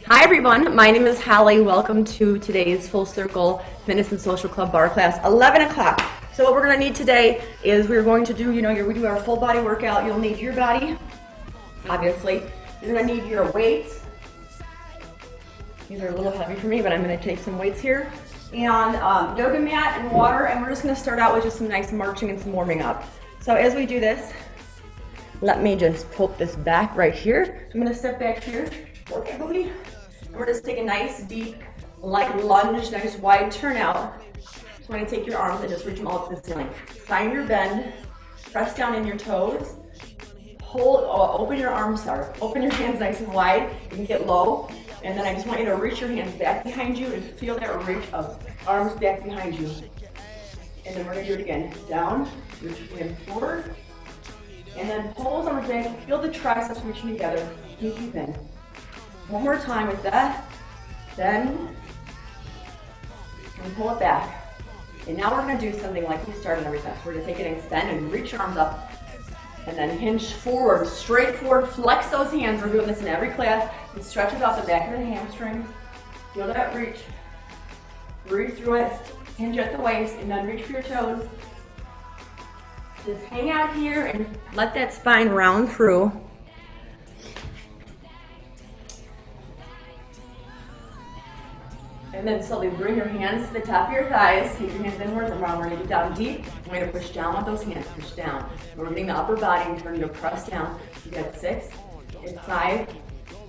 Hi everyone, my name is Holly. Welcome to today's Full Circle Fitness and Social Club Barre class, 11 o'clock. So what we're going to need today is we're going to do, we do our full body workout. You'll need your body, obviously. You're going to need your weights. These are a little heavy for me, but I'm going to take some weights here. And yoga mat and water, and we're just going to start out with just some nice marching and some warming up. So as we do this, let me just poke this back right here. I'm going to step back here, work your booty. And we're just take a nice deep, light lunge, nice wide turnout. So when you take your arms and just reach them all to the ceiling. Find your bend, press down in your toes, open your arms, open your hands nice and wide. You can get low. And then I just want you to reach your hands back behind you and feel that reach of arms back behind you. And then we're gonna do it again. Down, reach your hands forward. And then pull those arms back, feel the triceps reaching together, pinky bend. One more time with that, bend, and pull it back. And now we're gonna do something like we started every time. So we're gonna take it and extend and reach your arms up, and then hinge forward, straight forward, flex those hands. We're doing this in every class. It stretches out the back of the hamstring. Feel that reach. Breathe through it, hinge at the waist, and then reach for your toes. Just hang out here and let that spine round through. And then slowly bring your hands to the top of your thighs. Take your hands inwards and round. We're going to get down deep. We're going to push down with those hands. Push down. We're moving the upper body and turning to press down. You got 6, 5,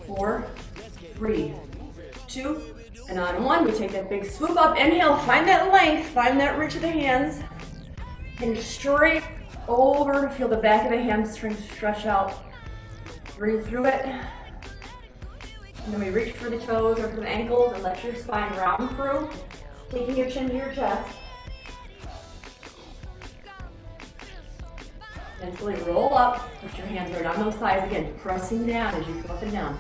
4, 3, 2, and on 1, we take that big swoop up. Inhale, find that length, find that reach of the hands. And straight over, feel the back of the hamstring stretch out. Breathe through it. And then we reach for the toes or for the ankles and let your spine round through, taking your chin to your chest. And slowly roll up, put your hands right on those thighs again, pressing down as you come up and down.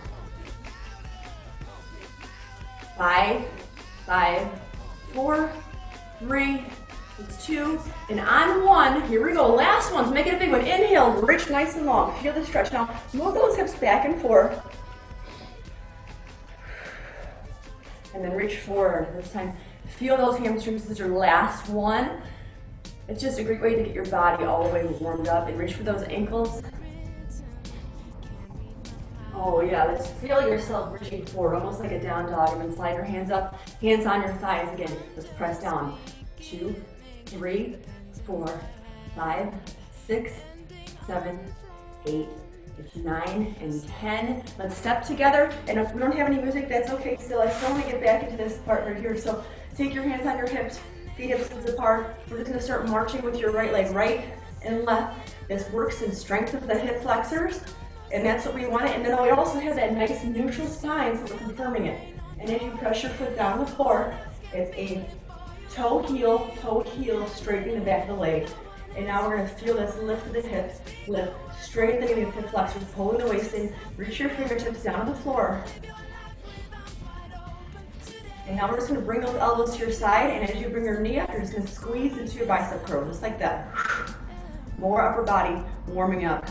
5, 4, 3, 2, and on 1, here we go, last one, so make it a big one. Inhale, reach nice and long, feel the stretch. Now, move those hips back and forth. And then reach forward. This time, feel those hamstrings. This is your last one. It's just a great way to get your body all the way warmed up. And reach for those ankles. Oh yeah, let's feel yourself reaching forward, almost like a down dog. And then slide your hands up, hands on your thighs again. Let's press down. 2, 3, 4, 5, 6, 7, 8. It's 9 and 10. Let's step together. And if we don't have any music, that's okay still. I still want to get back into this part right here. So take your hands on your hips, feet hips apart. We're just going to start marching with your right leg, right and left. This works in strength of the hip flexors, and that's what we want. And then we also have that nice neutral spine, so we're confirming it. And as you press your foot down the floor, it's a toe heel, straightening the back of the leg. And now we're going to feel this lift of the hips, lift, straighten the hip flexors, pulling the waist in, reach your fingertips down to the floor. And now we're just going to bring those elbows to your side, and as you bring your knee up, you're just going to squeeze into your bicep curl, just like that. More upper body warming up.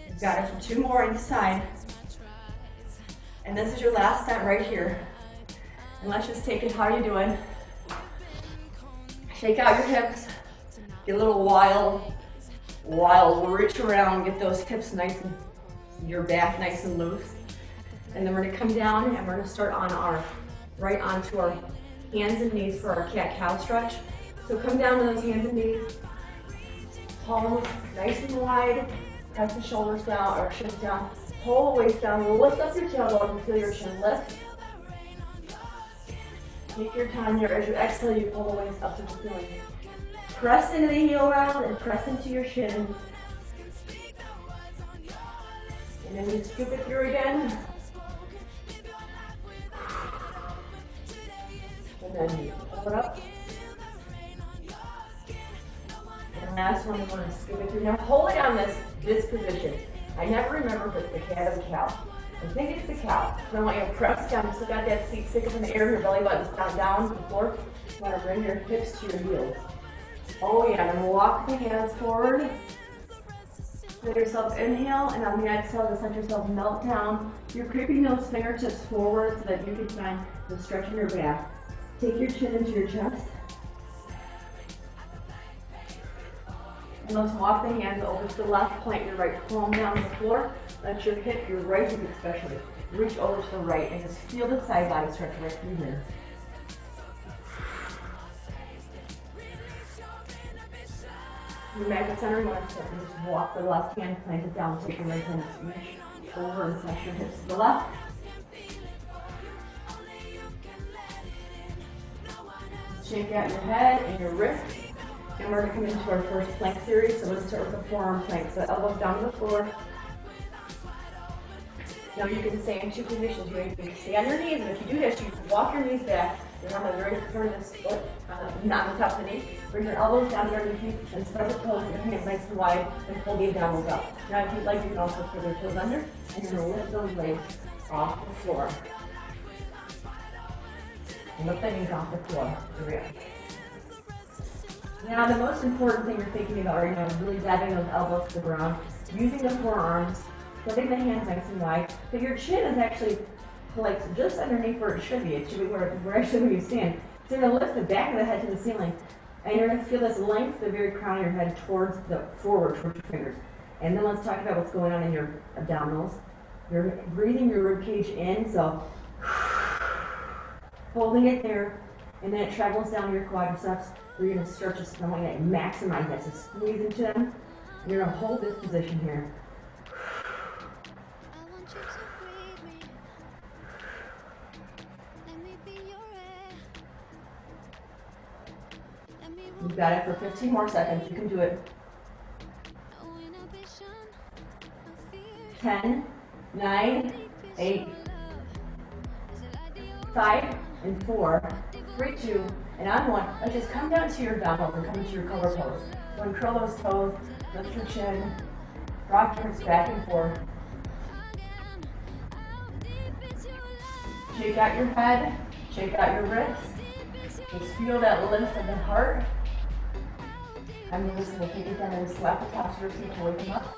You've got it for 2 more on each side. And this is your last set right here. And let's just take it. How are you doing? Shake out your hips. Get a little wild. We'll reach around, get those hips nice and your back nice and loose. And then we're gonna come down and we're gonna start on right onto our hands and knees for our cat-cow stretch. So come down to those hands and knees. Palms nice and wide. Press the shoulders down or shins down. Pull the waist down, lift up your tailbone and feel your chin lift. Take your time here. As you exhale, you pull the waist up to the ceiling. Press into the heel round and press into your shin. And then you scoop it through again. And then you pull it up. And last one, we're going to scoop it through. Now hold it on this position. I never remember if it's the cat or the cow. I think it's the cow. So I want you to press down. So got that seat stick up in the air, your belly button's down to the floor. You want to bring your hips to your heels. Oh yeah, then walk the hands forward. Let yourself inhale, and on the exhale, just let yourself melt down. You're creeping those fingertips forward so that you can find the stretch in your back. Take your chin into your chest. And let's walk the hands over to the left, plant your right palm down on the floor. Let your hip, your right hip especially, reach over to the right and just feel the side body stretch right through here. Your magnet center, you want to start and just walk the left hand, plant it down, take your right hand, reach over and press your hips to the left. Shake out your head and your wrist. And we're going to come into our first plank series. So let's start with the forearm plank. So elbows down to the floor. Now you can stay in two positions. You can stay on your knees, and if you do this, you can walk your knees back. Remember, you're ready to turn this foot, not on the top of the knee. Bring your elbows down underneath you and spread the toes, your hands nice and wide, and pull the abdominals up. Now if you'd like, you can also put your toes under, and you're going to lift those legs off the floor. Lift the knees off the floor. Here we go. Now the most important thing you're thinking about right now is really diving those elbows to the ground, using the forearms, letting the hands nice and wide, but your chin is actually like just underneath where it should be. It should be where actually when you stand. So you're going to lift the back of the head to the ceiling, and you're going to feel this length, the very crown of your head towards the forward, towards your fingers. And then let's talk about what's going on in your abdominals. You're breathing your rib cage in, so holding it there, and then it travels down to your quadriceps. You're going to start to stomach and maximize that. So squeeze into them. And you're going to hold this position here. You've got it for 15 more seconds. You can do it. 10, 9, 8, 5, and 4, 3, 2, and on 1. Let's just come down to your abdominals and come into your cobra pose. So uncurl those toes, lift your chin, rock your hips back and forth. Shake out your head, shake out your wrists. Just feel that lift of the heart. And we're just going to take it down and slap the tops of your feet to wake them up.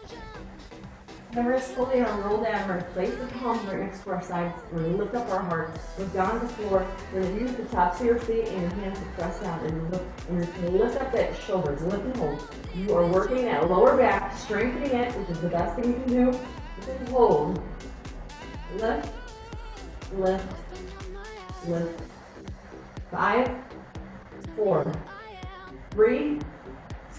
Then we're just slowly going to roll down. We're going to place the palms right next to our sides. We're going to lift up our heart. Look down on the floor. We're going to use the tops of your feet and your hands to press down. And you're just going to lift up that shoulders. Lift and hold. You are working that lower back, strengthening it, which is the best thing you can do. Just hold. Lift, lift, lift. 5, 4, 3,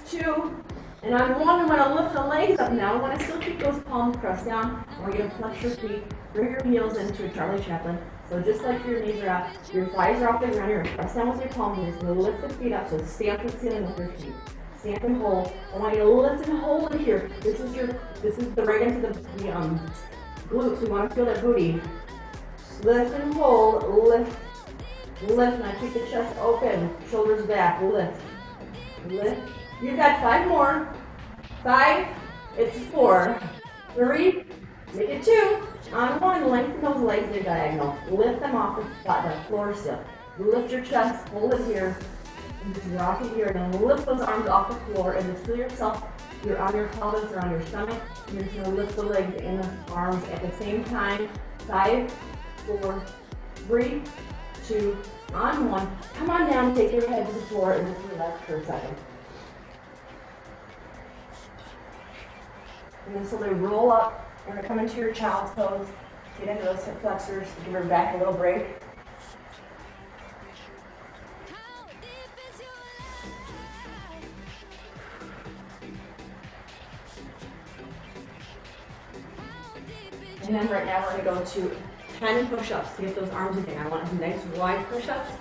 2, and on 1, I'm going to lift the legs up now. I want to still keep those palms pressed down. We're going to flex your feet, bring your heels into a Charlie Chaplin. So just like your knees are up, your thighs are off the ground, you're going to press down with your palms, and you're just going to lift the feet up. So stamp the ceiling with your feet. Stamp and hold. I want you to lift and hold in here. This is the right into the glutes. We want to feel that booty. Lift and hold, lift. Lift, now keep the chest open, shoulders back, lift, lift. You've got 5 more. 5, it's 4, 3, make it 2. On 1, lengthen those legs, they're diagonal. Lift them off the floor still. Lift your chest, hold it here, and just rock it here, and then lift those arms off the floor, and just feel yourself, you're on your pelvis or on your stomach, and you're just going to lift the legs and the arms at the same time. 5, 4, 3, 2, on 1. Come on down, take your head to the floor, and just relax for a second. And then slowly roll up. We're going to come into your child's pose. Get into those hip flexors. Give your back a little break. And then right now we're going to go to 10 push-ups to get those arms again. I want some nice wide push-ups,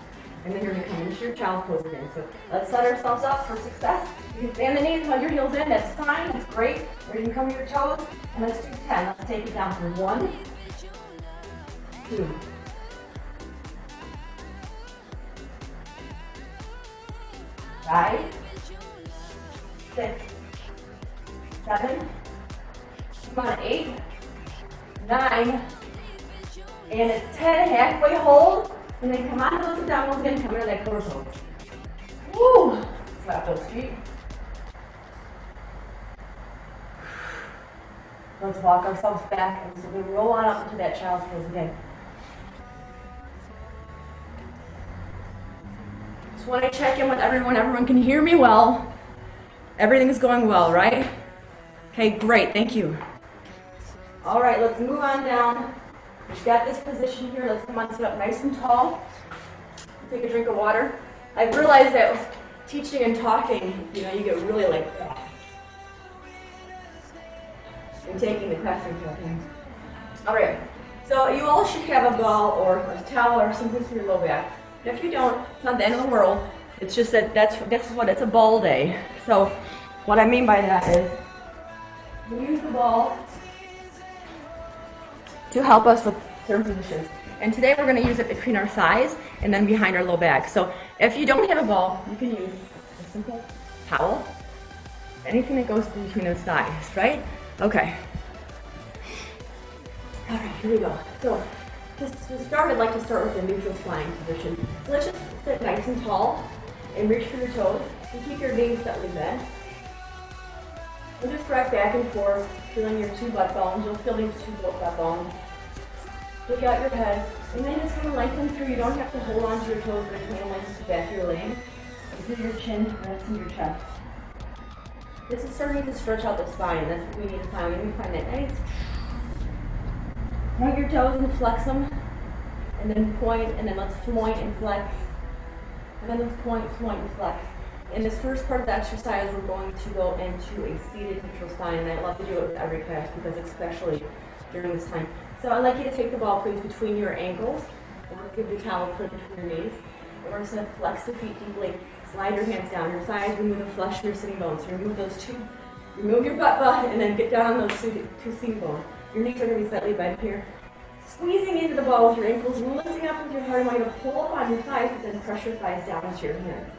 and then you're going to come into your child pose again. So let's set ourselves up for success. You can stand the knees, hug your heels in, that's fine, that's great. Or you can come to your toes, and let's do 10. Let's take it down for 1, 2, 5, 6, 7, come on, 8, 9, and it's 10, halfway hold, and then come on to those abdominals again, come into that cobra pose. Woo! Slap those feet. Let's walk ourselves back and so we roll on up into that child's pose again. Just want to check in with everyone. Everyone can hear me well. Everything is going well, right? Okay, great. Thank you. All right, let's move on down. We've got this position here. Let's come on, sit up nice and tall. Take a drink of water. I've realized that with teaching and talking, you get really like that. And taking the class and talking. All right, so you all should have a ball or a towel or something for your low back. And if you don't, it's not the end of the world. It's just that that's what it's a ball day. So what I mean by that is we use the ball to help us with certain positions. And today we're going to use it between our thighs and then behind our low back. So if you don't have a ball, you can use a simple towel, anything that goes between those thighs, right? Okay. All right, here we go. So just to start, I'd like to start with the neutral spine position. So let's just sit nice and tall and reach for your toes and keep your knees slightly bent. And just rock back and forth, feeling your two butt bones. You'll feel these two butt bones. Look out your head, and then just kind of lengthen through. You don't have to hold on to your toes, but kind of lengthen the back of your leg. Until your chin rests in your chest. This is starting to stretch out the spine. That's what we need to find. We need to find that nice. Point your toes and flex them, and then point, and then let's point and flex. And then let's point and flex. In this first part of the exercise, we're going to go into a seated neutral spine, and I love to do it with every class because especially during this time. So I'd like you to take the ball, please, between your ankles, or give the towel put between your knees. And we're just going to flex the feet deeply. Slide your hands down your thighs, remove the flesh from your sitting bones. So remove those two, remove your butt, and then get down on those two sitting bones. Your knees are going to be slightly bent here. Squeezing into the ball with your ankles, lifting up with your heart. I want you to pull up on your thighs, but then press your thighs down into your hands.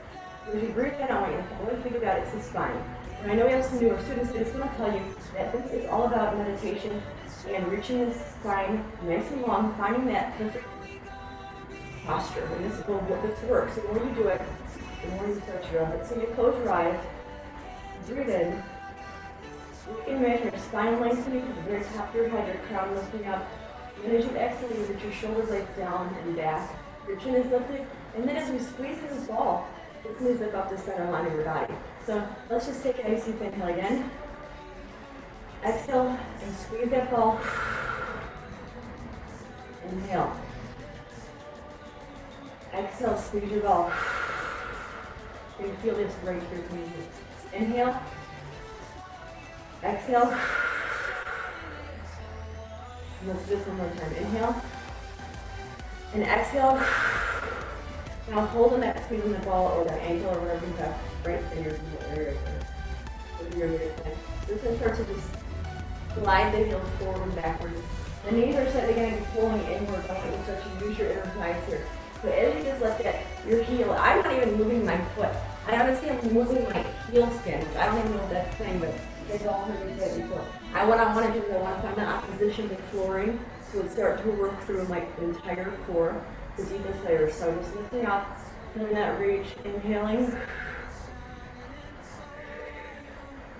So as you breathe in, I want you to really think about it's the spine. And I know we have some newer students, I just want to tell you that this is all about meditation and reaching this spine nice and long, finding that perfect posture. And this works. So the more you do it, the more you start to realize it. So you close your eyes, breathe in. You can imagine your spine lengthening to the very top of your head, your crown lifting up. And as you exhale, you get your shoulder blades down and back. Your chin is lifted. And then as we squeeze in this ball, let's move it up the center line of your body. So let's just take a nice deep inhale again. Exhale and squeeze that ball. Inhale. Exhale, squeeze your ball. You can feel this right here. Inhale. Exhale. And let's do this one more time. Inhale. And exhale. Now hold on that squeeze on the ball or that ankle or whatever you have right in your area. This is start to just slide the heels forward and backwards. The knees are slightly going to be pulling inward. I want you to start to use your inner thighs here. So as you just let that, your heel, I'm not even moving my foot. I honestly am moving my heel skin, which I don't even know if that's a thing, but it's all heard me say before. What I want to do is I want to find the opposition to flooring, so it's start to work through my entire core, the deepest layers. So just lifting up, feeling that reach, inhaling,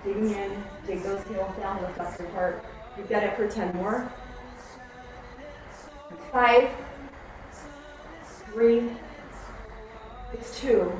digging in, dig those heels down, lift up your heart. You've got it for 10 more. 5, 3, it's 2.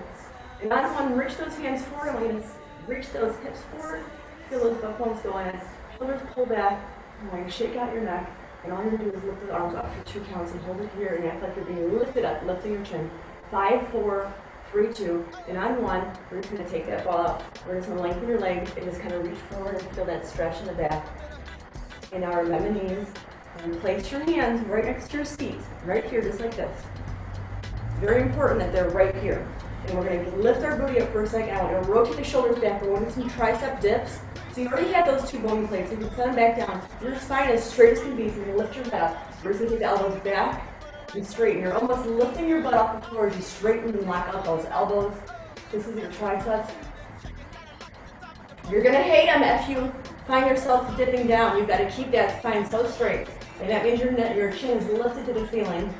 And on one, reach those hands forward. I want you to reach those hips forward. Feel those butt bones go in. Shoulders pull back. I want you to shake out your neck. And all you're going to do is lift the arms up for 2 counts and hold it here and act like you're being lifted up, lifting your chin. 5, 4, 3, 2. And on 1, we're just going to take that ball out. We're just going to lengthen your leg and just kind of reach forward and feel that stretch in the back. And now remember knees. And place your hands right next to your seat, right here, just like this. It's very important that they're right here. And we're going to lift our booty up for a second. I want to rotate the shoulders back. We're going to do some tricep dips. So you already have those 2 bony plates. You can set them back down. Your spine is straight as can be, so you lift your head up. We're just going to take the elbows back and straighten. You're almost lifting your butt off the floor as you straighten and lock out those elbows. This is your triceps. You're going to hate them if you find yourself dipping down. You've got to keep that spine so straight. And that means your chin is lifted to the ceiling.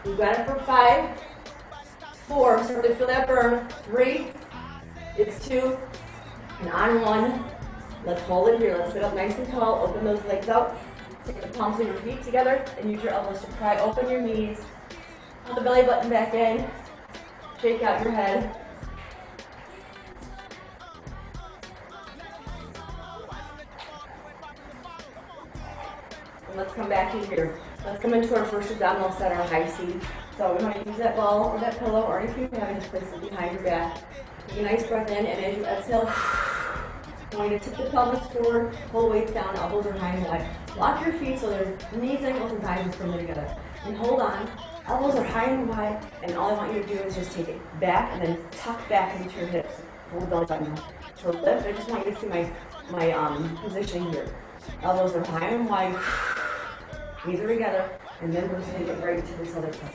You got it for 5, 4, start to feel that burn. 3, it's 2, and on 1. Let's hold it here. Let's sit up nice and tall. Open those legs out. Take the palms of your feet together and use your elbows to pry open your knees. Pull the belly button back in. Shake out your head. And let's come back in here. Let's come into our first abdominal set, our high C. So we want to use that ball or that pillow, or if you have it, just place it behind your back. Take a nice breath in, and as you exhale, going to tip the pelvis forward, pull weights down, elbows are high and wide. Lock your feet so their knees, ankles, and thighs are firmly together. And hold on. Elbows are high and wide, and all I want you to do is just take it back and then tuck back into your hips. Hold the belly button. So lift. I just want you to see my positioning here. Elbows are high and wide. Knees are together, and then we're just going to get right into this other part.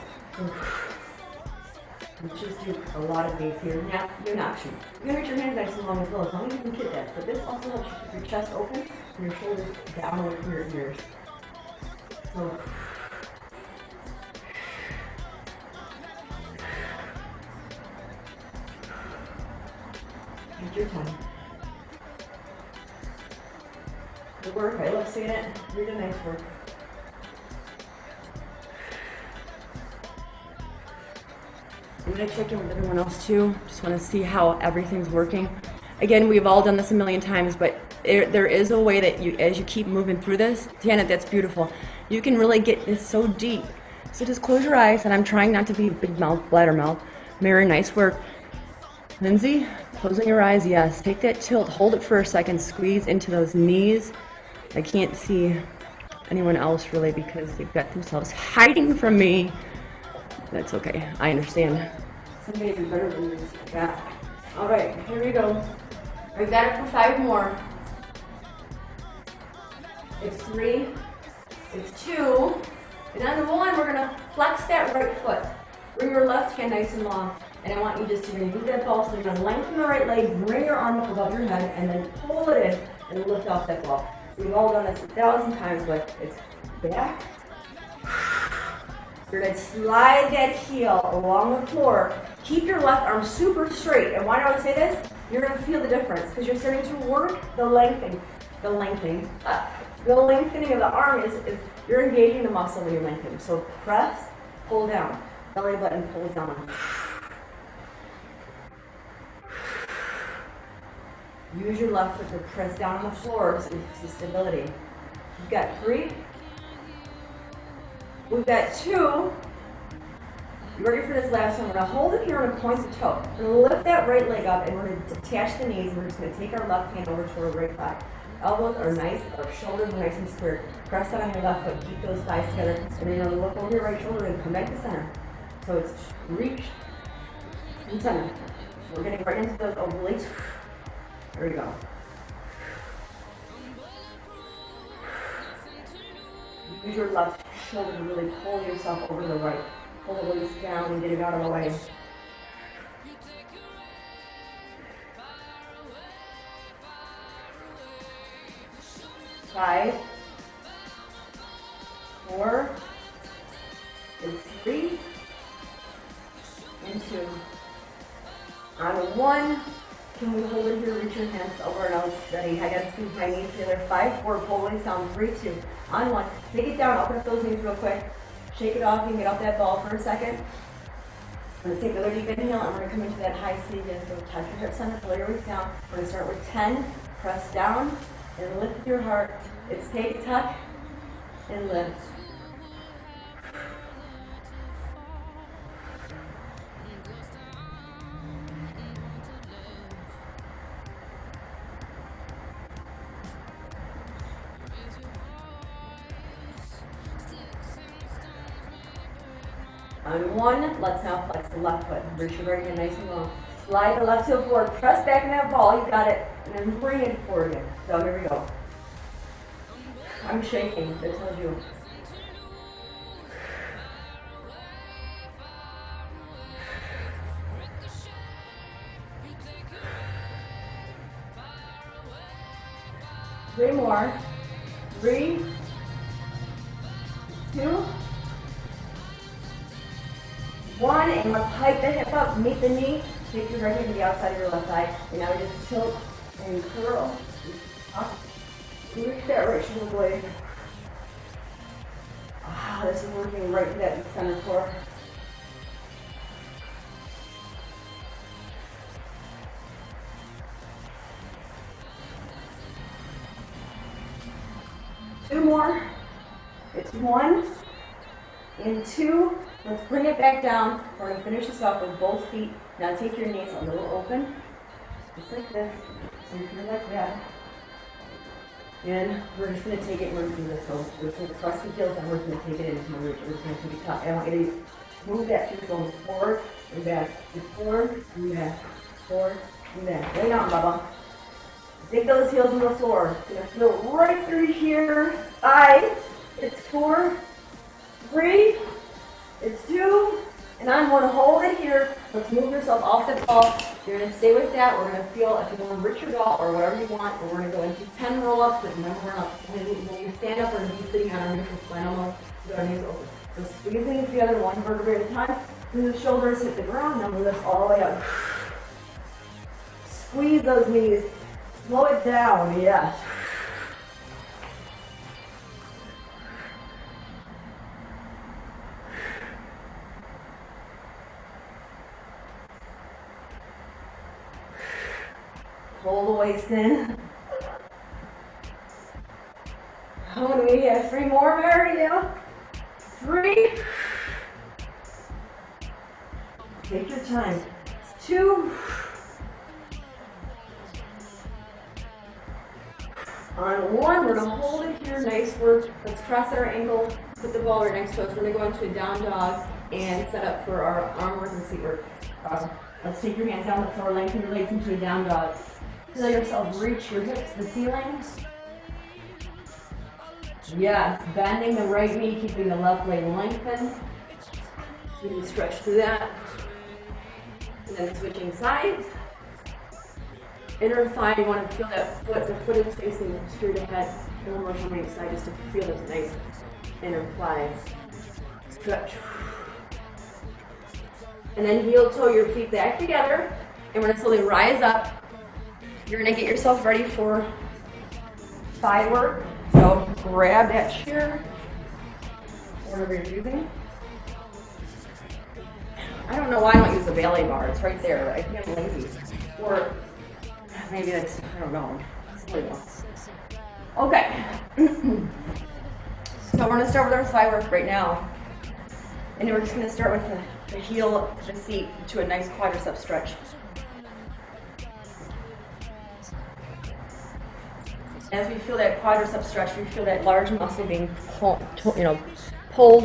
We just do a lot of these here. Now, you're not shooting. You're going to reach your hands nice and long as well, as long as you can get that. But this also helps you keep your chest open and your shoulders down away from your ears. So, take your time. Good work. I love seeing it. You're doing nice work. I'm going to check in with everyone else too. Just want to see how everything's working. Again, we've all done this a million times, but there is a way that you, as you keep moving through this, Janet, that's beautiful. You can really get this so deep. So just close your eyes, and I'm trying not to be big mouth, bladdermouth. Mary, nice work. Lindsay, closing your eyes, yes. Take that tilt, hold it for a second, squeeze into those knees. I can't see anyone else really because they've got themselves hiding from me. That's okay, I understand. Somebody do better than this. Yeah. All right, here we go. We've got it for 5 more. It's 3, it's 2, and on the 1, we're gonna flex that right foot. Bring your left hand nice and long, and I want you just to move that ball, so you're gonna lengthen the right leg, bring your arm up above your head, and then pull it in and lift off that ball. We've all done this 1,000 times, but it's back. You're going to slide that heel along the floor. Keep your left arm super straight. And why do I say this? You're going to feel the difference because you're starting to work the lengthening. The lengthening of the arm is you're engaging the muscle when you lengthen. So press, pull down. Belly button pulls down. Use your left foot to press down on the floor to see stability. You've got 3. We've got 2. You ready for this last one? We're going to hold it here on a pointed toe. We're going to lift that right leg up, and we're going to detach the knees, and we're just going to take our left hand over to our right thigh. Elbows are nice, our shoulders are nice and square. Press that on your left foot, keep those thighs together, and then you're going to look over your right shoulder and come back to center. So it's reach and center. We're getting right into those obliques. There we go. Use your left shoulder to really pull yourself over to the right. Pull the waist down and get it out of the way. 5, 4, and 3, and 2. On 1, can we hold it here, reach your hands over and out, ready, I got to squeeze my knees together, 5, 4, pull waist down, 3, 2, on 1, take it down, open up those knees real quick, shake it off, you can get off that ball for a second. I'm going to take another deep inhale, and we're going to come into that high C again, so touch your hips center, pull your waist down, we're going to start with 10, press down, and lift your heart, it's take, tuck, and lift. On 1, let's now flex the left foot. Reach your right hand nice and long. Slide the left heel forward. Press back in that ball. You got it. And then bring it forward again. So here we go. I'm shaking. That tells you. Three more. 3, 2, One, and let's hike the hip up, meet the knee, take your right hand to the outside of your left thigh, and now we just tilt and curl up. Reach that right shoulder blade. Ah, this is working right to that center core. Two more. It's 1 and 2. Let's bring it back down. We're going to finish this off with both feet. Now take your knees a little open, just like this, and like that. And we're just going to take it and we're going to do this. So we're going to cross the heels and we're going to take it into we're just going to take it up. I want you to move that feet going forward and back, and forward and back, forward and back. Lay down, Bubba. Dig those heels in the floor. You're going to feel right through here. 5. It's 4. 3. It's 2. And I'm going to hold it here. Let's move yourself off the ball. You're going to stay with that. We're going to feel if you want to reach your ball or whatever you want. We're going to go into 10 roll-ups. But remember, when you stand up, we're going to be sitting on our neutral spinal muscle with our knees open. So squeezing it together, one vertebrae at a time. Through the shoulders, hit the ground. Now move this all the way up. Squeeze those knees. Slow it down, yes. Pull the waist in. How many we have? 3 more, Mary? Yeah. 3. Take your time. 2. On 1, we're going to hold it here. Nice work. Let's cross our ankle. Put the ball right next to us. We're going to go into a down dog and set up for our arm work and seat work. Let's take your hands down the floor, lengthen your legs into a down dog. Feel yourself reach your hips to the ceiling. Yes, bending the right knee, keeping the left leg lengthened. So you can stretch through that. And then switching sides. Inner thigh, you want to feel that foot. The foot is facing straight ahead. And one more on the side just to feel this nice inner thigh. Stretch. And then heel toe your feet back together. And we're going to slowly rise up. You're going to get yourself ready for thigh work. So grab that chair, whatever you're using. I don't know why I don't use the ballet bar. It's right there. I think I'm lazy. Or maybe that's, I don't know. Okay. So we're going to start with our thigh work right now. And we're just going to start with the heel of the seat to a nice quadricep stretch. As we feel that quadricep stretch, we feel that large muscle being pulled,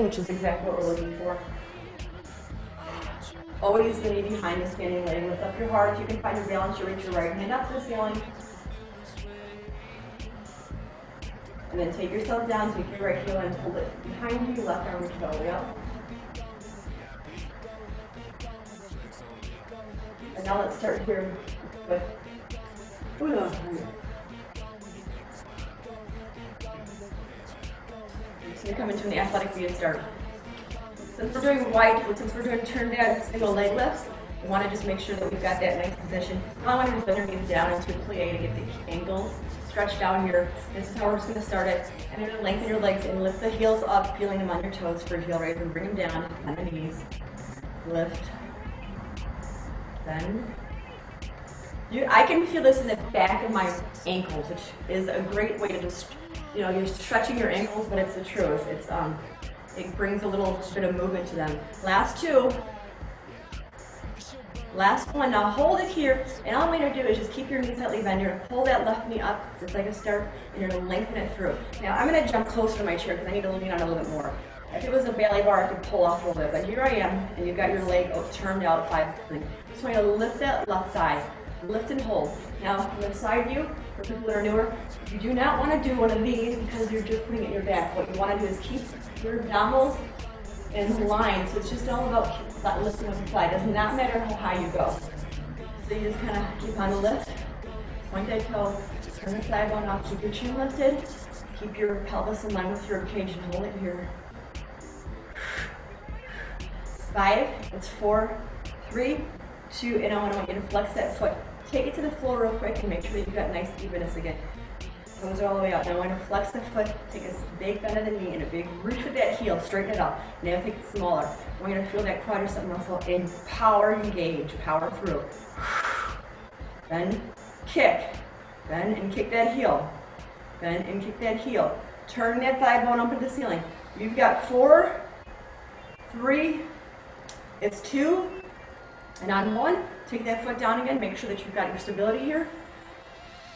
which is exactly what we're looking for. Always the knee behind the standing leg. Lift up your heart. If you can find your balance, you reach your right hand up to the ceiling. And then take yourself down, take your right heel and hold it behind you, left arm reach all the way up. And now let's start here with So you're coming to an athletic V and start. Since we're doing white, since we're doing turn down single leg lifts, we want to just make sure that we've got that nice position. I want to just bend your knees down into a plie to get the ankles stretched down here. This is how we're just going to start it. And you're going to lengthen your legs and lift the heels up, feeling them on your toes for a heel raise, and bring them down on the knees. Lift. Bend. I can feel this in the back of my ankles, which is a great way to just, you're stretching your ankles, but it's the truth. It brings a little bit of movement to them. Last 2. Last 1. Now hold it here, and all I'm going to do is just keep your knees slightly bent. You're going to pull that left knee up just like a start, and you're going to lengthen it through. Now I'm going to jump closer to my chair because I need to lean on a little bit more. If it was a ballet bar, I could pull off a little bit, but here I am, and you've got your leg turned out 5. Just want you to lift that left thigh. Lift and hold. Now, from the side view, for people that are newer, you do not want to do one of these because you're just putting it in your back. What you want to do is keep your abdominals in line. So it's just all about lifting up your thigh. It does not matter how high you go. So you just kind of keep on the lift. Point that toe, turn the thigh bone up, keep your chin lifted, keep your pelvis in line with your rib cage and hold it here. 5, it's 4, 3, 2, and I want you to flex that foot. Take it to the floor real quick and make sure that you've got nice evenness again. Toes all the way out. Now I want to flex the foot, take a big bend of the knee and a big reach with that heel, straighten it out. Now take it smaller. I want you to feel that quadricep muscle and power engage, power through. Bend, kick. Bend and kick that heel. Bend and kick that heel. Turn that thigh bone up to the ceiling. You've got 4, 3, it's 2, and on 1, take that foot down again. Make sure that you've got your stability here.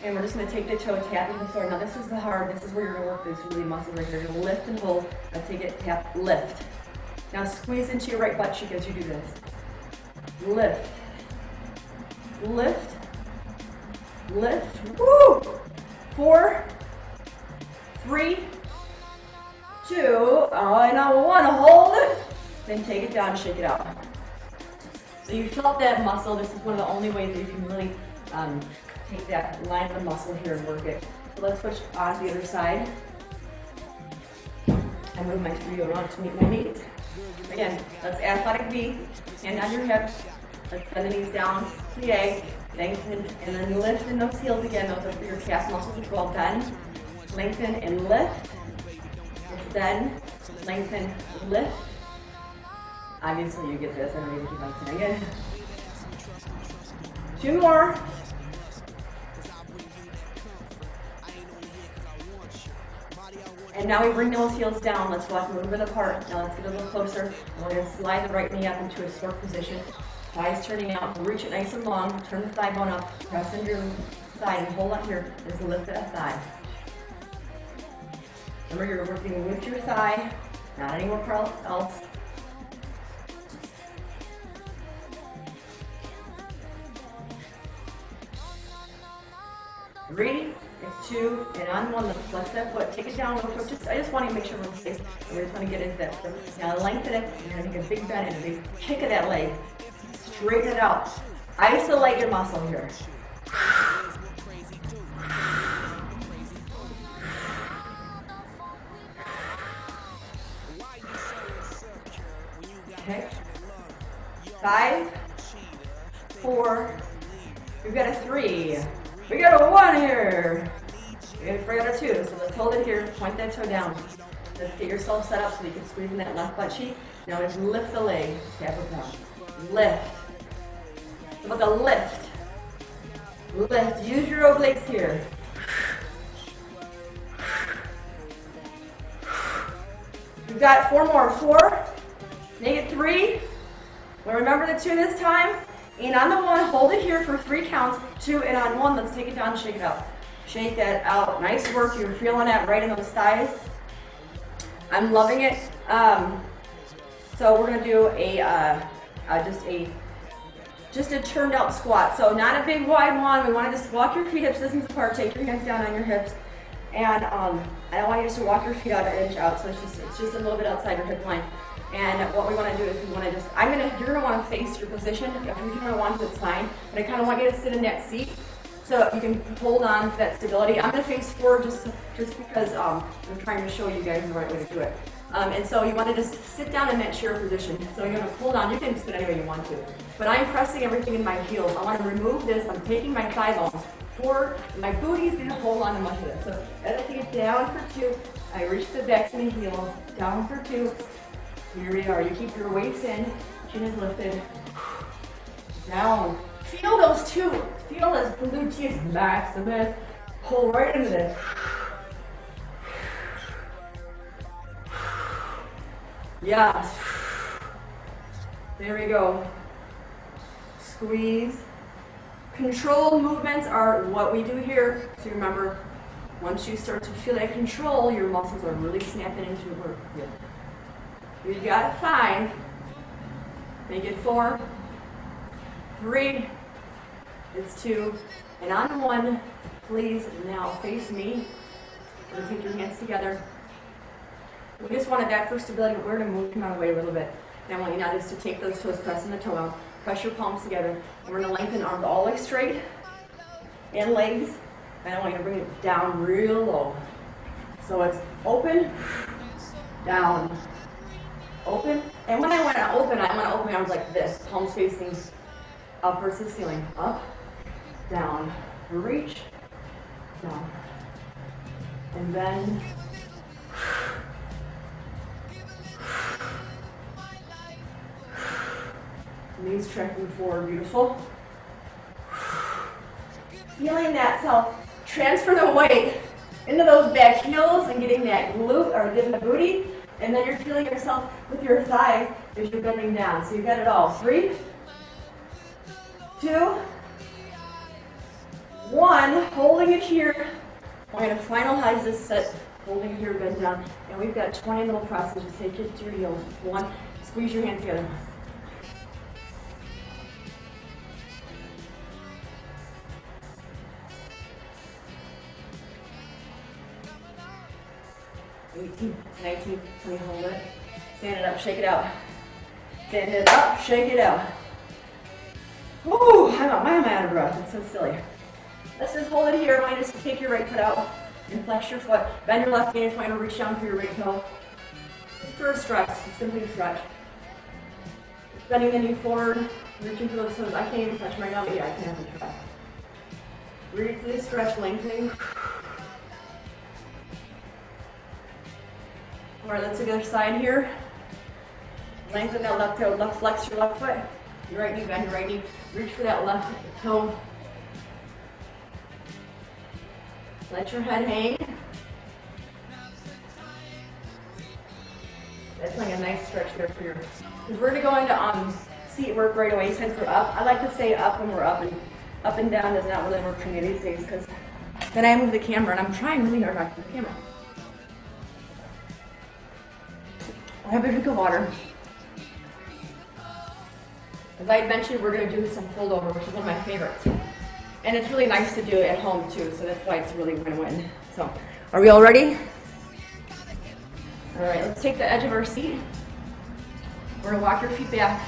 And we're just going to take the toe, tapping the floor. Now this is this is where you're going to work this really muscle right here. You're going to lift and hold. Now take it, tap, lift. Now squeeze into your right butt cheek as you do this. Lift. Lift. Lift. Woo! 4, 3, 2, and now 1, hold it. Then take it down and shake it out. So you felt that muscle. This is one of the only ways that you can really take that line of muscle here and work it. So let's switch on to the other side. I move my studio around to meet my needs. Again, let's athletic V, hand on your hip. Let's bend the knees down, plie, lengthen, and then lift in those heels again. Those are for your calf muscles as well. Bend, lengthen, and lift. Bend, lengthen, lift. Obviously you get this, I don't need to keep on saying it. 2 more. And now we bring those heels down. Let's walk a little bit apart. Now let's get a little closer. We're going to slide the right knee up into a stork position. Thighs turning out. Reach it nice and long. Turn the thigh bone up. Press into your side and hold up here. Just lift that thigh. Remember, you're working with your thigh, not anywhere else. Three, it's 2, and on 1, let's flex that foot. Take it down real quick. I just want to make sure we're safe. We just want to get into that. So now lengthen it. You're going to take a big bend and a big kick of that leg. Straighten it out. Isolate your muscle here. Okay. 5, 4. We've got a 3. We got a 1 here. We got a 2. So let's hold it here. Point that toe down. Let's get yourself set up so you can squeeze in that left butt cheek. Now just lift the leg. Tap it down. Lift. How about the lift? Lift. Use your obliques here. We've got 4 more. 4. Make it 3. Well, remember the 2 this time. And on the 1, hold it here for 3 counts. 2, and on 1, let's take it down and shake it out. Shake that out. Nice work. You're feeling that right in those thighs. I'm loving it. So we're gonna do just a turned out squat. So not a big wide one. We want to just walk your feet hips distance apart. Take your hands down on your hips, and I don't want you just to walk your feet out an inch out. So it's just a little bit outside your hip line. And what we want to do is we want to just, you're going to want to face your position. If you're going to want to, it's fine. But I kind of want you to sit in that seat so you can hold on to that stability. I'm going to face forward just because I'm trying to show you guys the right way to do it. And so you want to just sit down in that chair position. So you're going to hold on. You can sit any way you want to. But I'm pressing everything in my heels. I want to remove this. I'm taking my thigh bones forward. My booty is going to hold on to much of this. So as I take it down for 2, I reach the backs and the heels. Down for 2. Here we are. You keep your waist in, chin is lifted. Down. Feel those 2. Feel this gluteus maximus. Pull right into this. Yes. There we go. Squeeze. Control movements are what we do here. So remember, once you start to feel that control, your muscles are really snapping into work. We've got 5, make it 4, 3, it's 2, and on 1, please now face me. We're going to take your hands together. We just wanted that for stability, but we're going to move them out of the way a little bit. And I want you now just to take those toes, pressing the toe out, press your palms together, and we're going to lengthen arms all the way straight, and legs, and I want you to bring it down real low. So it's open, down, open, and when I want to my arms like this, palms facing upwards to the ceiling. Up, down, reach, down, and bend. Knees tracking forward, beautiful. Feeling that self, transfer the weight into those back heels and getting that glute or getting the booty, and then you're feeling yourself with your thighs as you're bending down. So you got it all. 3, 2, 1. Holding it here. We're going to finalize this set, holding it here, bend down, and we've got 20 little presses. Just take it to your heels. 1, squeeze your hands together. 18, 19, 20, hold it. Stand it up, shake it out. Stand it up, shake it out. Woo, why am I out of breath? It's so silly. Let's just hold it here. Just take your right foot out and flex your foot. Bend your left knee and try to reach down for your right toe. Just for a stretch, simply a stretch. Bending the knee forward, reaching for those toes. I can't even touch my now, but yeah, I can have a try. Breathe through the stretch, lengthening. All right, let's do the other side here. Lengthen that left toe, left flex your left foot. Your right knee, bend your right knee. Reach for that left toe. Let your head hang. That's like a nice stretch there for your, because we're gonna go into seat work right away since we're up. I like to stay up when we're up and down does not really work for me these days because then I move the camera and I'm trying really hard not to move the camera. I have a drink of water. As I mentioned, we're going to do some fold over, which is one of my favorites. And it's really nice to do it at home too, so that's why it's really win-win. So, are we all ready? All right, let's take the edge of our seat. We're going to walk your feet back.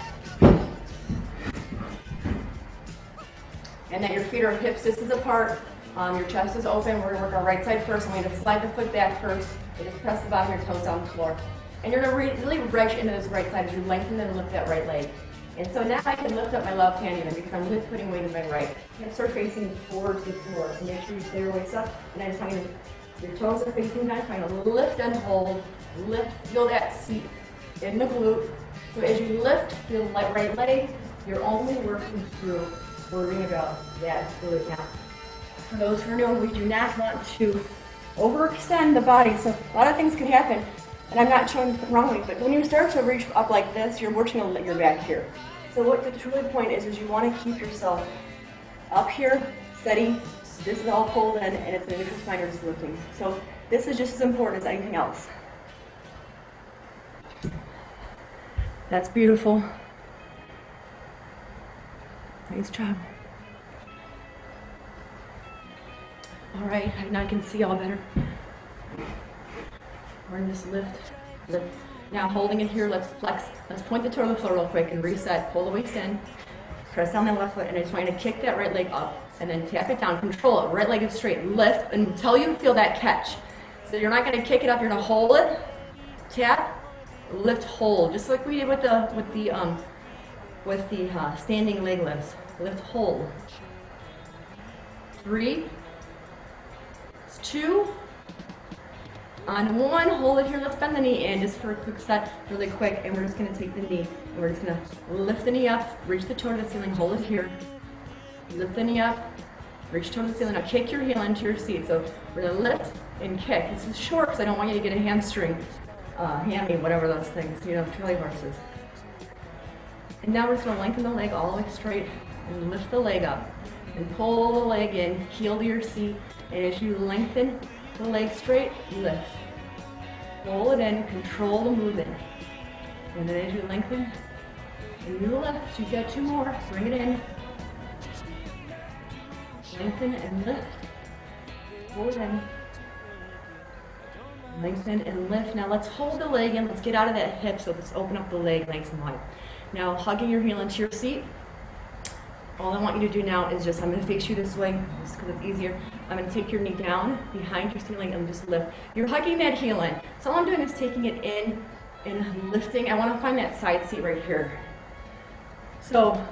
And then your feet are hips distance apart. Your chest is open. We're going to work our right side first. I'm going to slide the foot back first. And just press the bottom of your toes on the floor. And you're going to really reach into this right side as you lengthen and lift that right leg. And so now I can lift up my left hand even because I'm putting weight in my right. Hips are facing forward to the floor. So make sure you stay your waist up. And I'm trying to, your toes are facing down. Trying to lift and hold. Lift, feel that seat in the glute. So as you lift your right leg, you're only working through worrying about that glute now. For those who are new, we do not want to overextend the body. So a lot of things can happen. And I'm not showing wrongly, but when you start to reach up like this, you're working on your back here. So what the true point is you want to keep yourself up here, steady. This is all pulled in, and it's an neutral spine just lifting. So this is just as important as anything else. That's beautiful. Nice job. All right, now I can see all better. We're going to just lift. Now holding it here, let's flex. Let's point the toe to the floor real quick and reset. Pull the waist in. Press down that left foot, and I just want you to kick that right leg up and then tap it down. Control it. Right leg is straight. Lift until you feel that catch. So you're not going to kick it up. You're going to hold it. Tap. Lift. Hold. Just like we did with the standing leg lifts. Lift. Hold. 3, 2. On 1, hold it here, let's bend the knee in just for a quick set, really quick, and we're just going to take the knee, and we're just going to lift the knee up, reach the toe to the ceiling, hold it here, lift the knee up, reach toe to the ceiling, now kick your heel into your seat, so we're going to lift and kick. This is short because I don't want you to get a hamstring, hammy, whatever those things, trolley horses. And now we're just going to lengthen the leg all the way straight, and lift the leg up, and pull the leg in, heel to your seat, and as you lengthen the leg straight, lift. Pull it in, control the movement. And then as you lengthen, and you lift, you've got 2 more, bring it in. Lengthen and lift. Pull it in. Lengthen and lift. Now let's hold the leg in, let's get out of that hip, so let's open up the leg nice and wide. Now hugging your heel into your seat. All I want you to do now is I'm going to face you this way, just because it's easier. I'm going to take your knee down behind your ceiling and just lift. You're hugging that heel in. So all I'm doing is taking it in and lifting. I want to find that side seat right here. So,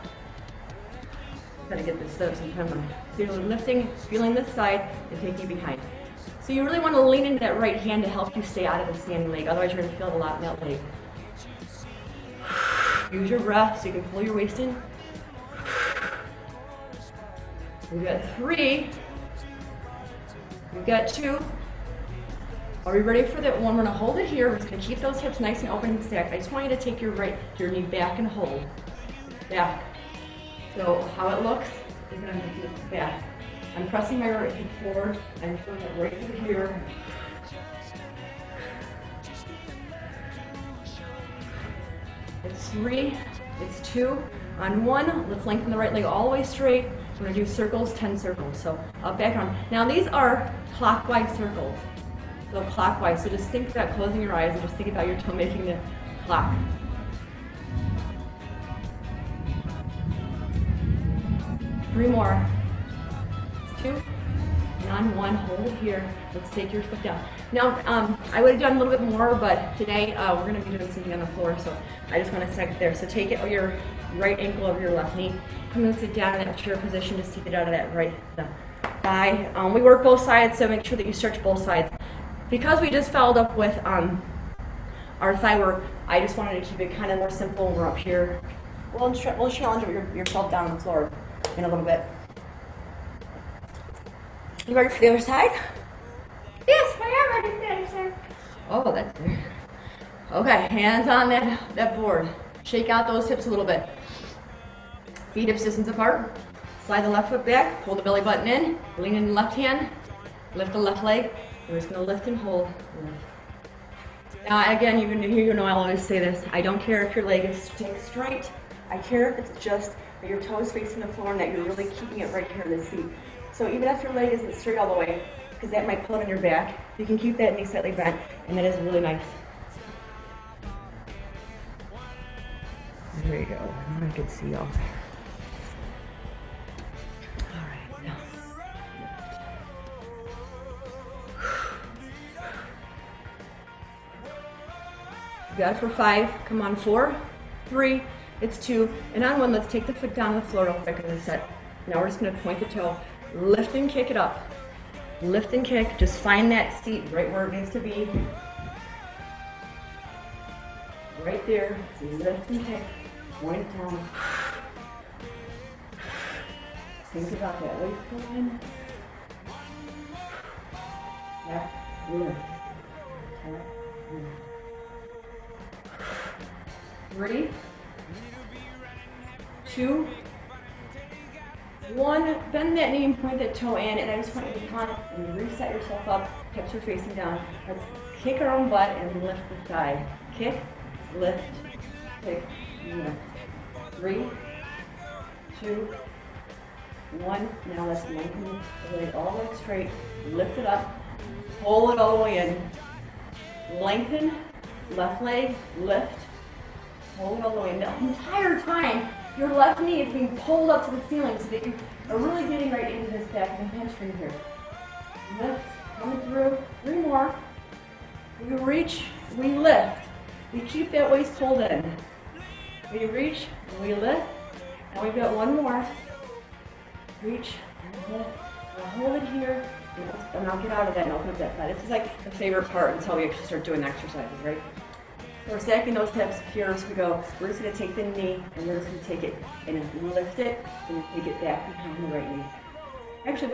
gotta get this up sometime. So you're lifting, feeling this side, and taking it behind. So you really want to lean into that right hand to help you stay out of the standing leg. Otherwise, you're gonna feel it a lot in that leg. Use your breath so you can pull your waist in. We've got 3. We've got 2. Are we ready for that one? We're gonna hold it here. We're just gonna keep those hips nice and open and stacked. I just want you to take your knee back and hold. Back. So how it looks is I'm gonna do it back. I'm pressing my right hip forward. I'm feeling it right through here. It's 3, it's 2. On 1, let's lengthen the right leg all the way straight. We're gonna do circles, 10 circles. So up, back, on. Now these are clockwise circles. So clockwise, so just think about closing your eyes and just think about your toe making the clock. 3 more. It's 2. And on 1, hold it here. Let's take your foot down. Now, I would have done a little bit more, but today we're going to be doing something on the floor, so I just want to set it there. So take it your right ankle over your left knee. Come and sit down in that chair position. Just take it out of that right thigh. We work both sides, so make sure that you stretch both sides. Because we just followed up with our thigh work, I just wanted to keep it kind of more simple. We're up here. We'll challenge yourself down on the floor in a little bit. You ready for the other side? Yes, I am ready for the other side. Oh, that's there. Okay, hands on that board. Shake out those hips a little bit. Feet hips distance apart. Slide the left foot back. Pull the belly button in. Lean in the left hand. Lift the left leg. We're just going to lift and hold. Now, again, you know I always say this. I don't care if your leg is straight. I care if it's just that your toes facing the floor and that you're really keeping it right here in the seat. So even if your leg isn't straight all the way, because that might pull it on your back, you can keep that knee slightly bent, and that is really nice. There you go. I can see y'all. All right, now. You got it for 5. Come on, 4, 3, it's 2, and on 1, let's take the foot down on the floor real quick and reset. Now we're just going to point the toe, lift and kick it up. Lift and kick, just find that seat right where it needs to be. Right there, so lift and kick, point it down. Think about that waist pull in. Tap, lift. Tap, lift. 3, 2, 1, bend that knee and point that toe in, and I just want you to come and reset yourself up, hips are facing down. Let's kick our own butt and lift the thigh. Kick, lift, kick, lift. 3, 2, 1. Now let's lengthen the leg all the way straight, lift it up, pull it all the way in. Lengthen, left leg, lift, pull it all the way in. The entire time, your left knee is being pulled up to the ceiling so that you are really getting right into this back of the hamstring here. Lift, coming through. 3 more. We reach, we lift. We keep that waist pulled in. We reach, we lift. Now we've got 1 more. Reach, and lift. Now hold it here, and I'll get out of that and open up that thigh. This is like the favorite part until we actually start doing exercises, right? We're stacking those hips here as we go. We're just going to take the knee and we're just going to take it and lift it and take it back behind the right knee. Actually,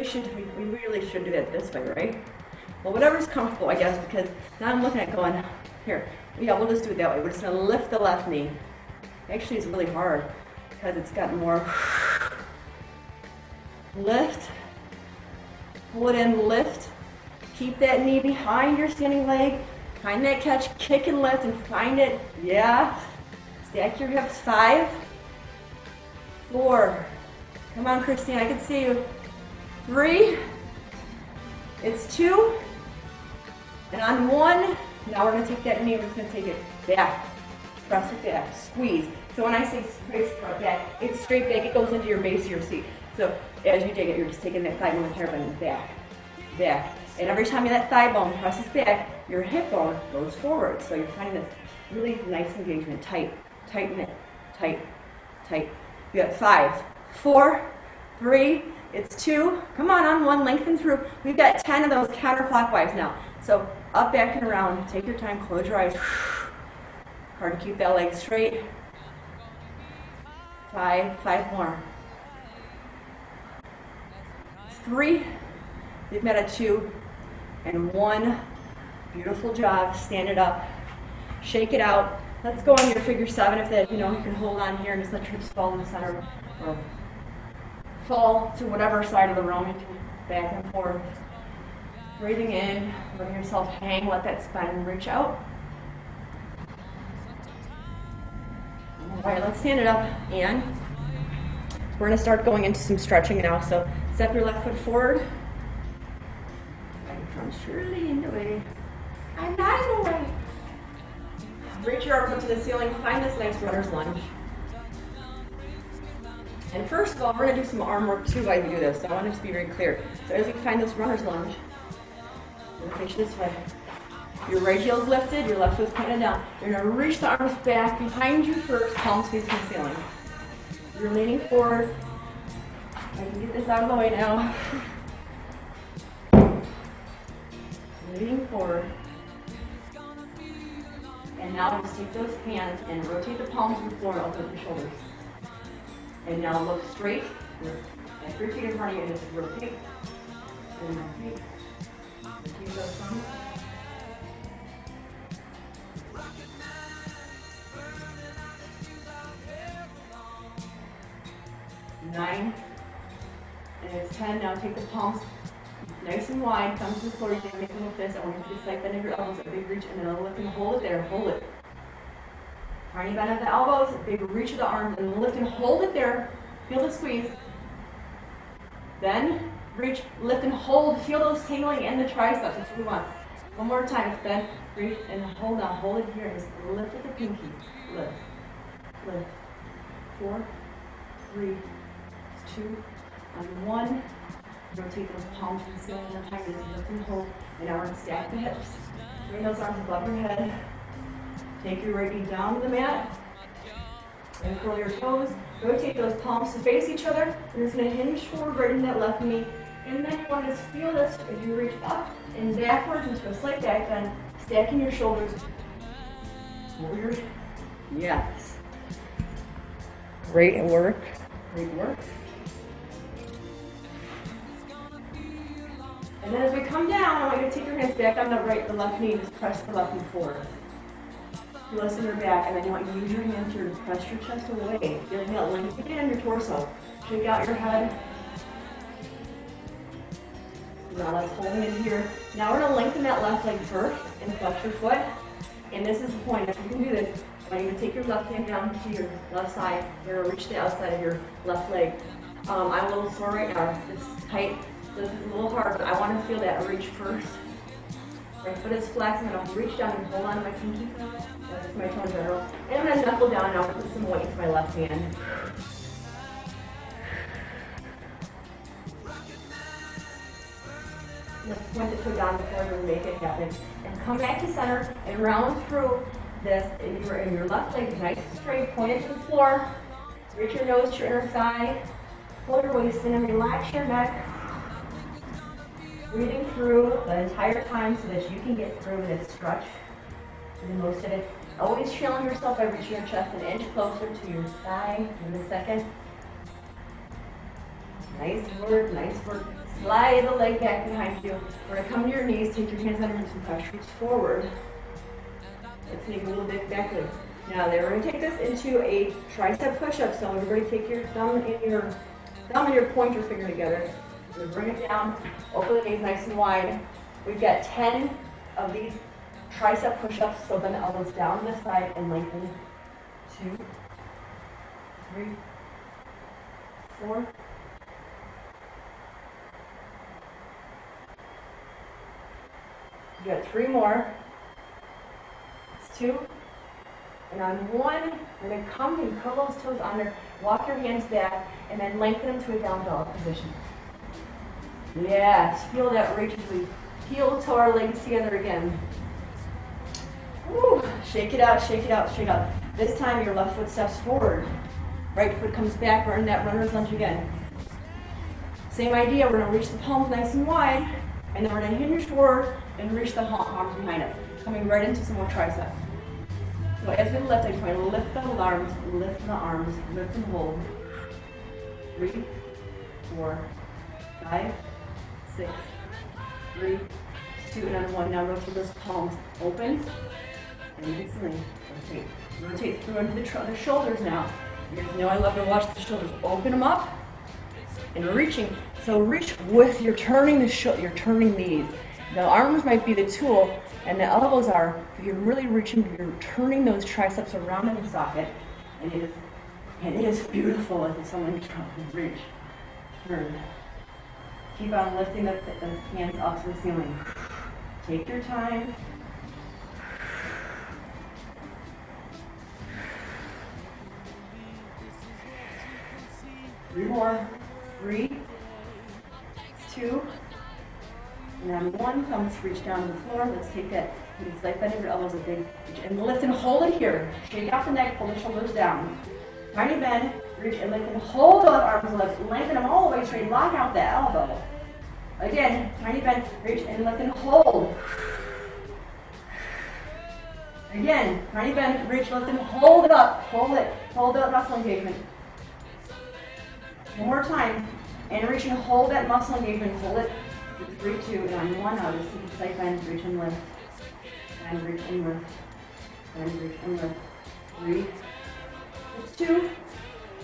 we really should do that this way, right? Well, whatever's comfortable, I guess, because now I'm looking at going, here, yeah, we'll just do it that way. We're just going to lift the left knee. Actually, it's really hard because it's got more lift, pull it in, lift, keep that knee behind your standing leg. Find that catch, kick and lift, and find it. Yeah. Stack your hips. 5, 4. Come on, Christine, I can see you. 3. It's 2. And on 1, now we're going to take that knee, we're just going to take it back. Press it back. Squeeze. So when I say straight back, it's straight back. It goes into your base of your seat. So as you dig it, you're just taking that thigh bone and hairpin back. Back. And every time that thigh bone presses back, your hip bone goes forward. So you're finding this really nice engagement. Tight, tighten it, tight, tight, We got 5, 4, 3, it's 2. Come on one, lengthen through. We've got 10 of those counterclockwise now. So up, back, and around. Take your time, close your eyes. Hard to keep that leg straight. 5 more. 3, you've got a 2, and 1. Beautiful job. Stand it up. Shake it out. Let's go on your figure 7 if that, you can hold on here and just let your hips fall in the center or fall to whatever side of the room. You can back and forth. Breathing in, letting yourself hang, let that spine reach out. All right, let's stand it up, and we're going to start going into some stretching now. So step your left foot forward. Come surely in the way. I'm not in the way. Reach your arms up to the ceiling. Find this nice runner's lunge. And first of all, we're going to do some arm work too while you do this. So I want it to be very clear. So as you find this runner's lunge, you're going to face this way. Your right heel's lifted, your left foot's pointed down. You're going to reach the arms back behind you first, palms facing the ceiling. You're leaning forward. I can get this out of the way now. Leaning forward. And now just take those hands and rotate the palms to the floor and open up your shoulders. And now look straight. And 3 feet in front of you and just rotate. And rotate. Rotate those thumbs. 9. And it's 10. Now take the palms nice and wide. Come to the floor. You can make a little fist. I want you to just like bend of your elbows, a big reach, and then a lift and hold it there. Hold it. Tiny bend of the elbows, a big reach of the arms, and lift and hold it there. Feel the squeeze. Then reach, lift and hold. Feel those tingling in the triceps. That's what we want. One more time. It's bend, reach, and hold on. Hold it here. Just lift with the pinky. Lift. Lift. 4, 3, 2, and 1. Rotate those palms to the ceiling one time. Just lift and hold. And now we're going to stack the hips. Bring those arms above your head. Take your right knee down to the mat. And curl your toes. Rotate those palms to face each other. You're just going to hinge forward right in that left knee. And then you want to feel this as you reach up and backwards into a slight back bend, stacking your shoulders. Forward. Yes. Great work. Great work. And then as we come down, I want you to take your hands back on the left knee and just press the left knee forward. Listen your back, and then you want you to use your hands here to press your chest away. Feeling that length again in your torso. Shake out your head. Now let's hold it in here. Now we're going to lengthen that left leg first and flex your foot. And this is the point. If you can do this, I want you to take your left hand down to your left side. You're going to reach the outside of your left leg. I'm a little sore right now. It's tight. This is a little hard, but I want to feel that reach first. Right foot is flexed. I'm going to reach down and hold on to my pinky. That's my toe in general. And I'm going to knuckle down now and put some weight into my left hand. Let's point the toe down before we make it happen. And come back to center and round through this in your left leg. Nice and straight. Point it to the floor. Reach your nose to your inner thigh. Pull your waist in and relax your neck. Breathing through the entire time so that you can get through this stretch for the most of it. Always challenge yourself by reaching your chest an inch closer to your thigh in a second. Nice work, nice work. Slide the leg back behind you. We're going to come to your knees, take your hands underneath and press roots forward. Let's take a little bit back leg. Now we're going to take this into a tricep push-up. So everybody take your thumb and your pointer finger together. We're going to bring it down, open the knees nice and wide. We've got 10 of these tricep push-ups, so bend the elbows down on the side and lengthen. 2, 3, 4. You got 3 more. It's 2. And on 1, we're going to come and curl those toes under, walk your hands back, and then lengthen them to a down dog position. Yes, feel that reach as we heel toe our legs together again. Woo. Shake it out, shake it out, shake it out. This time your left foot steps forward. Right foot comes back, we're in that runner's lunge again. Same idea, we're gonna reach the palms nice and wide, and then we're gonna hinge forward and reach the arms behind us, coming right into some more triceps. So as we lift, I just want to lift the arms, lift the arms, lift and hold. 3, 4, 5, 6, 3, 2, and 1. Now rotate those palms open, and instantly rotate. Rotate through into the shoulders now. You guys know I love to watch the shoulders. Open them up and reaching. So reach with you're turning you're turning these. The arms might be the tool, and the elbows are. If you're really reaching, you're turning those triceps around in the socket, and it is beautiful as someone trying to reach. Turn. Keep on lifting the hands up to the ceiling. Take your time. 3 more. 3, 2, and then 1. Thumbs reach down to the floor. Let's take that. It's like bending your elbows a big reach. And lift and hold it here. Shake out the neck, pull the shoulders down. Tiny bend, reach and lift and hold those arms lift. Lengthen them all the way straight. Lock out that elbow. Again, tiny bend, reach and lift and hold. Again, tiny bend, reach, lift and hold it up. Hold it. Hold that muscle engagement. One more time. And reach and hold that muscle engagement. Hold it. 3, 2, and on 1 out. Just take a slight bend, reach and lift. And reach and lift. And reach and lift. 3, 2,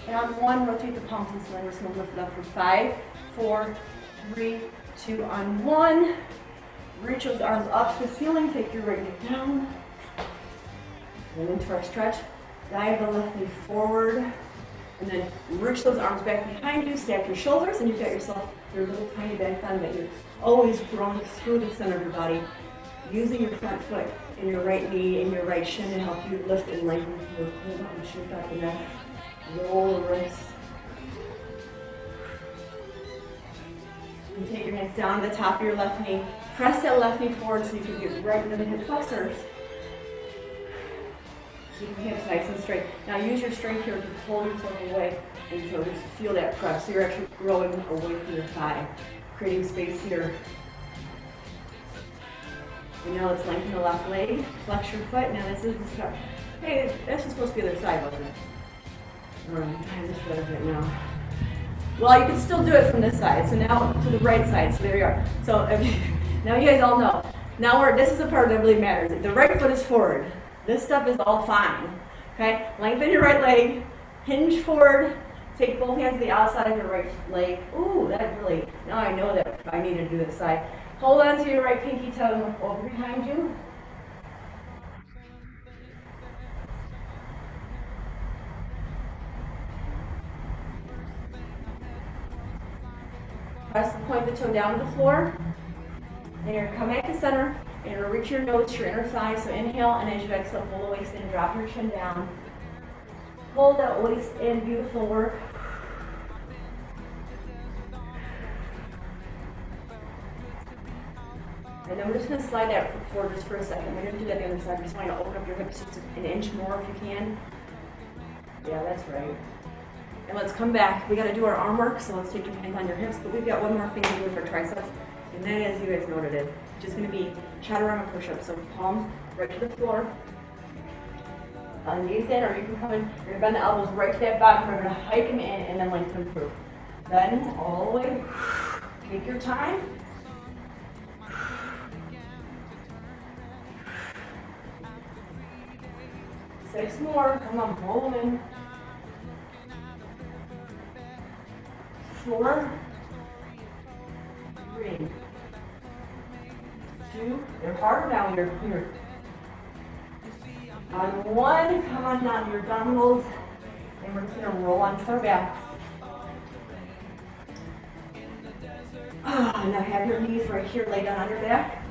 and on 1, rotate the palms and ceiling. We're just going to lift it up for 5, 4, 3, 2, on 1. Reach those arms up to the ceiling. Take your right knee down. And into our stretch. Dive the left knee forward. And then reach those arms back behind you. Stack your shoulders, and you've got yourself your little tiny back bend that you're always growing through the center of your body. Using your front foot and your right knee and your right shin to help you lift and lengthen your hold up and shift out the neck. Roll the wrists. And take your hands down to the top of your left knee. Press that left knee forward so you can get right into the hip flexors. Keep your hips nice and straight. Now use your strength here to pull yourself away and so just feel that press. So you're actually growing away from your thigh, creating space here. And now let's lengthen the left leg, flex your foot. Now this is the start. Hey, this is supposed to be the other side, wasn't it? I'm just better right now. Well, you can still do it from this side. So now to the right side. So there you are. So now you guys all know. Now this is the part that really matters. The right foot is forward. This stuff is all fine. Okay? Lengthen your right leg, hinge forward, take both hands to the outside of your right leg. Ooh, that really, now I know that I need to do this side. Hold on to your right pinky toe over behind you. Press the point of the toe down to the floor. And you're going to come back to center. And you're going to reach your nose to your inner thigh. So inhale, and as you exhale, pull the waist in, drop your chin down. Hold that waist in, beautiful work. And then we're just going to slide that forward just for a second. We're going to do that the other side. We just want to open up your hips just an inch more if you can. Yeah, that's right. And let's come back. We got to do our arm work, so let's take your hands on your hips. But we've got one more thing to do with our triceps. And that, as you guys know what it is, just going to be chaturanga push-ups. So palms right to the floor. Knees in, or you can come in. You're going to bend the elbows right to that bottom. We're going to hike them in and then lengthen through. Bend all the way. Take your time. Six more. Come on, roll them in. 4, 3, 2. They're hard now. You're here. On 1, come on down to your abdominals, and we're just going to roll onto our backs. Now have your knees right here, lay down on your back.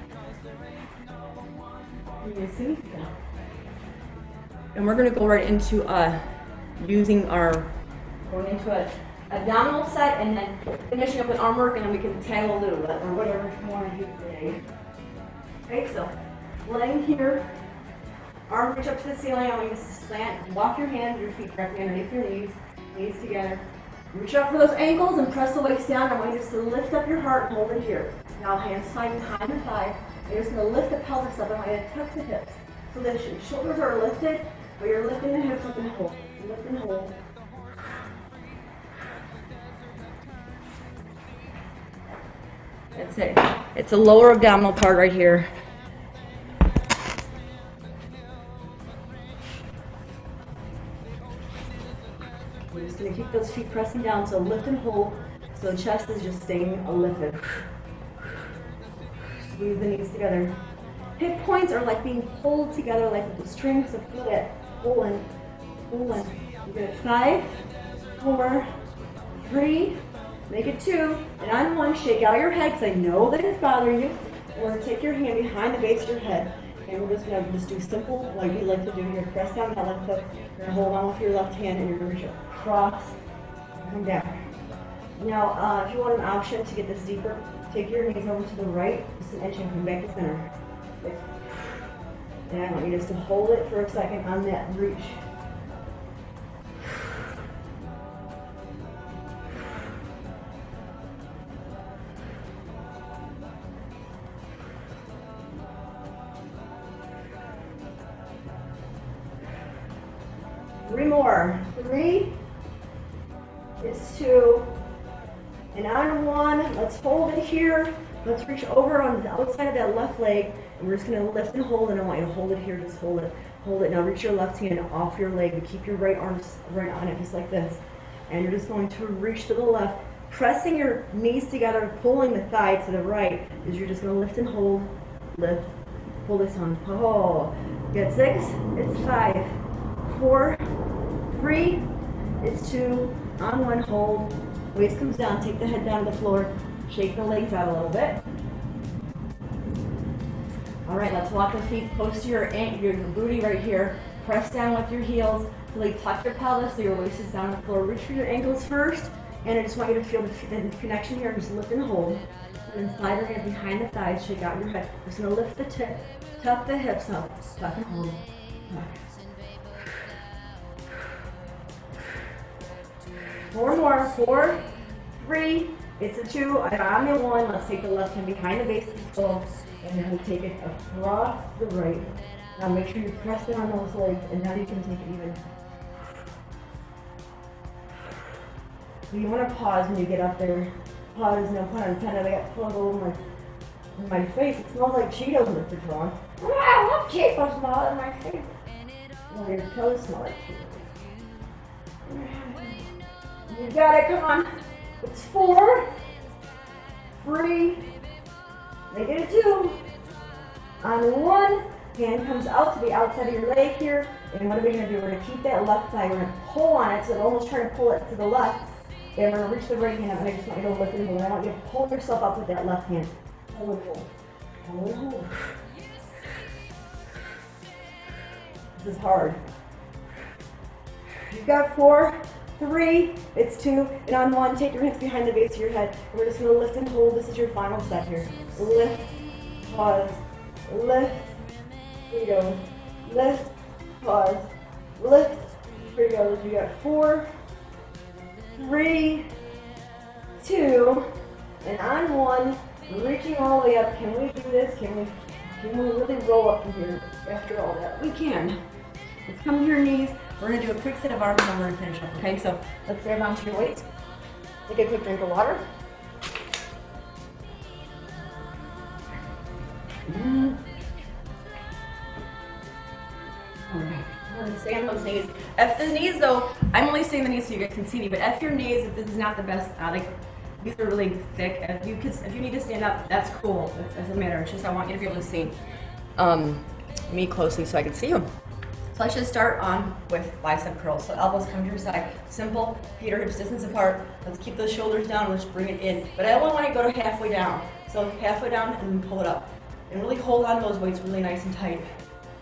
Can you see? Yeah. And we're going to go right into going into an abdominal set, and then finishing up with arm work, and then we can tag a little bit, or whatever you want to do today. Okay, so laying here. Arms reach up to the ceiling. I want you to slant, walk your hands, your feet directly underneath your knees. Knees together. Reach up for those ankles and press the waist down. I want you just to lift up your heart and hold it here. Now hands slide behind the thigh. You're just going to lift the pelvis up. I want you to tuck the hips. So the shoulders are lifted, but you're lifting the hips up and hold. Lift and hold. That's it. It's the lower abdominal part right here. We're just going to keep those feet pressing down, so lift and hold, so the chest is just staying lifted. Squeeze the knees together. Hip points are like being pulled together like the strings, so feel that pulling, pulling. You get 5, 4, 3, make it 2, and on 1, shake out your head, because I know that it's bothering you. We're going to take your hand behind the base of your head, and we're just going to do simple, like we like to do here. Press down that left foot, you're going to hold on with your left hand, and you're going to reach across, and down. Now, if you want an option to get this deeper, take your knees over to the right, just an inch, and come back to center. And I want you just to hold it for a second on that reach. Three more. 3, it's 2, and on 1, let's hold it here. Let's reach over on the outside of that left leg, and we're just going to lift and hold, and I want you to hold it here, just hold it. Hold it. Now reach your left hand off your leg, but keep your right arm right on it, just like this. And you're just going to reach to the left, pressing your knees together, pulling the thigh to the right, is you're just going to lift and hold, lift, pull this on. Oh, you got 6, it's 5, 4, 3, it's 2, on 1, hold, waist comes down, take the head down to the floor, shake the legs out a little bit. All right, let's walk the feet close to your booty right here. Press down with your heels, really tuck your pelvis so your waist is down on the floor. Reach for your ankles first, and I just want you to feel the connection here. Just lift and hold. And then slide your hand behind the thighs, shake out your head. Just gonna lift the tip, tuck the hips up, tuck and hold. Tuck. 4 more, 4, 3, it's a 2, and on the 1, let's take the left hand behind the base of the skull, and then we take it across the right. Now make sure you press down those legs, and now you can take it even. So you want to pause when you get up there. Pause, no pun intended. I got plug over my face. It smells like Cheetos in the fridge wrong. I love Cheetos smell in my face. Well, your toes smell like Cheetos. You got it, come on. It's 4, 3, make it a 2. On 1, hand comes out to the outside of your leg here. And what are we going to do? We're going to keep that left thigh. We're going to pull on it, so we're almost trying to pull it to the left. And we're going to reach the right hand up, and I just want you to lift and hold. I want you to pull yourself up with that left hand. Hold and hold. Hold and hold. This is hard. You've got 4, 3, it's 2, and on 1, take your hands behind the base of your head. And we're just going to lift and hold. This is your final set here. Lift, pause, lift, here you go. Lift, pause, lift, here you go. You got 4, 3, 2, and on 1, reaching all the way up. Can we do this? Can we really roll up from here after all that? We can. Let's come to your knees. We're going to do a quick set of arms and then we're going to finish up, okay? So let's grab onto your weights. Take a quick drink of water. All right, we're going to stay on those knees. If the knees though, I'm only saying the knees so you guys can see me, but if your knees, if this is not the best, like these are really thick, if you need to stand up, that's cool. It doesn't matter. It's just I want you to be able to see me closely so I can see you. So let's just start on with bicep curls. So elbows come to your side. Simple, feet are hips distance apart. Let's keep those shoulders down, let's bring it in. But I only want to go to halfway down. So halfway down and then pull it up. And really hold on to those weights really nice and tight.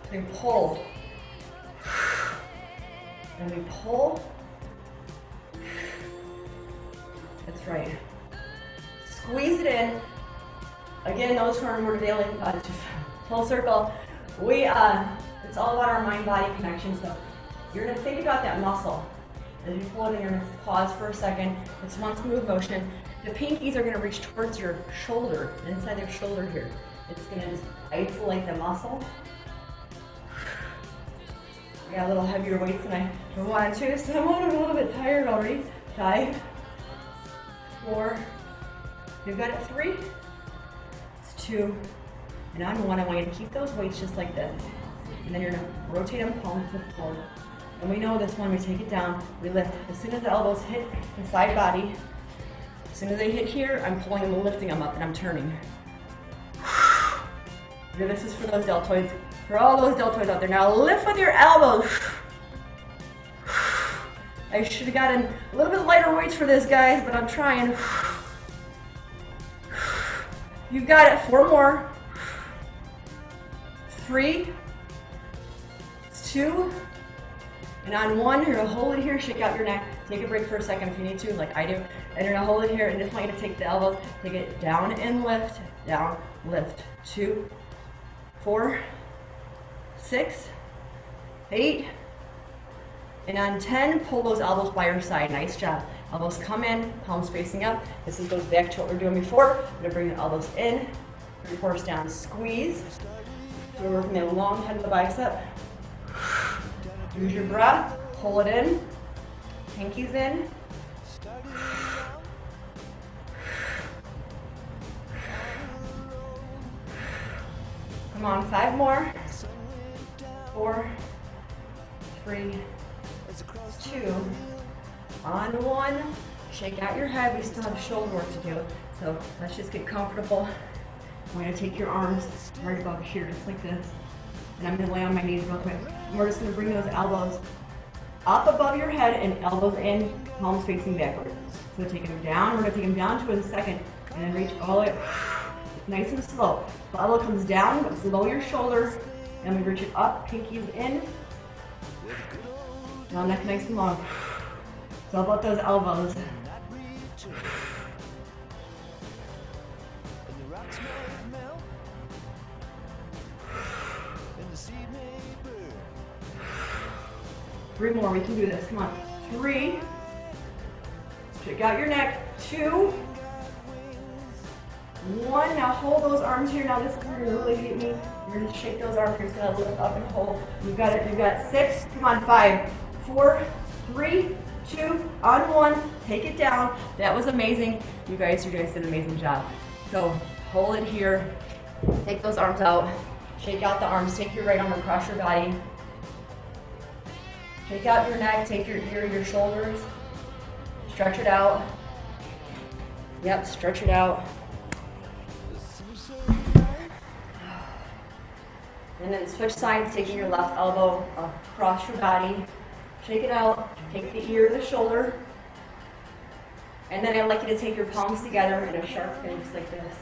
So you pull. And we pull. That's right. Squeeze it in. Again, those who are more daily, full circle. It's all about our mind-body connection. So you're going to think about that muscle. As you pull it in, you're gonna pause for a second. It's one smooth motion. The pinkies are gonna reach towards your shoulder, inside your shoulder here. It's gonna just isolate the muscle. I got a little heavier weights than I wanted to, so I'm a little bit tired already. 5, 4, you've got it 3, it's 2, and on 1, I want you to keep those weights just like this. And then you're gonna rotate them palms to the floor. And we know this one, we take it down, we lift. As soon as the elbows hit the side body, as soon as they hit here, I'm pulling them, lifting them up, and I'm turning. This is for those deltoids, for all those deltoids out there. Now lift with your elbows. I should have gotten a little bit lighter weights for this, guys, but I'm trying. You've got it. 4 more. 3, 2, and on 1, you're gonna hold it here, shake out your neck, take a break for a second if you need to, like I do, and you're gonna hold it here, and just want you to take the elbows, take it down and lift, down, lift. 2, 4, 6, 8, and on 10, pull those elbows by your side. Nice job. Elbows come in, palms facing up. This goes back to what we were doing before. I'm gonna bring the elbows in, force down, squeeze. So we're working the long head of the bicep. Use your breath, pull it in, pinkies in. Come on, 5 more. 4, 3, 2, on 1. Shake out your head. We still have shoulder work to do. So let's just get comfortable. I'm going to take your arms right above here, just like this. And I'm going to lay on my knees real quick. And we're just going to bring those elbows up above your head and elbows in, palms facing backward. So taking them down. We're going to take them down to a second and then reach all the way. Nice and slow. The elbow comes down, but below your shoulder. And we reach it up, pinkies in. Now neck nice and long. It's all about those elbows. Three more, we can do this, come on. 3, shake out your neck. 2, 1, now hold those arms here. Now this is where you're really hitting me. You're gonna shake those arms, you're just gonna lift up and hold. You've got it, you've got 6, come on, 5, 4, 3, 2, on 1, take it down. That was amazing. You guys did an amazing job. So hold it here, take those arms out, shake out the arms, take your right arm across your body. Shake out your neck, take your shoulders, stretch it out. Yep, stretch it out. And then switch sides, taking your left elbow across your body. Shake it out, take the ear to the shoulder. And then I'd like you to take your palms together in a sharp fin, just like this.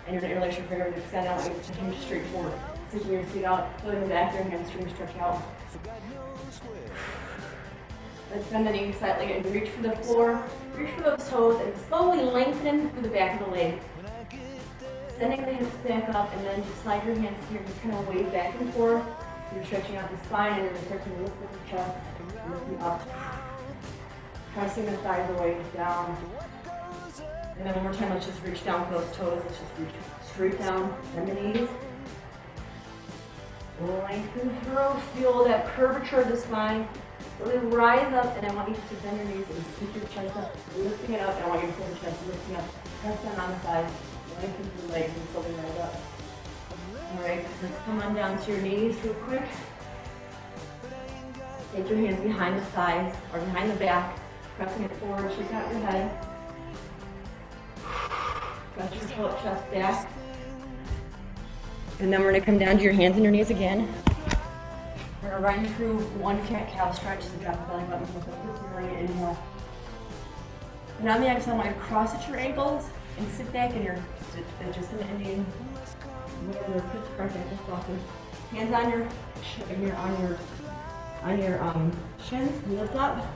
And you're going to interlace your fingers and extend out like to hinge straight forward. Taking your feet out, feeling the back of your hamstring stretch out. Let's bend the knee slightly and reach for the floor. Reach for those toes and slowly lengthen through the back of the leg. Sending the hips back up and then just slide your hands here, just kind of wave back and forth. You're stretching out the spine and you're stretching to lift the chest, lifting up. Pressing the thighs away, down. And then one more time, let's just reach down for those toes. Let's just reach straight down, bend the knees. Lengthen through, feel that curvature of the spine. Really rise up, and I want you to bend your knees and pick your chest up, lifting it up, and I want you to pull the chest, lifting up. Press down on the side, lengthen through the legs, and slowly rise up. Alright, let's come on down to your knees real quick. Take your hands behind the thighs, or behind the back, pressing it forward, shake out your head. Press your chest back. And then we're going to come down to your hands and your knees again. We're going to run through one cat-cow stretch, so drop the belly button, so quickly inhale. And on the exhale, I want you to cross at your ankles and sit back in your, just an Indian, whatever, crisscross ankle crosses. Hands on your shins, lift up.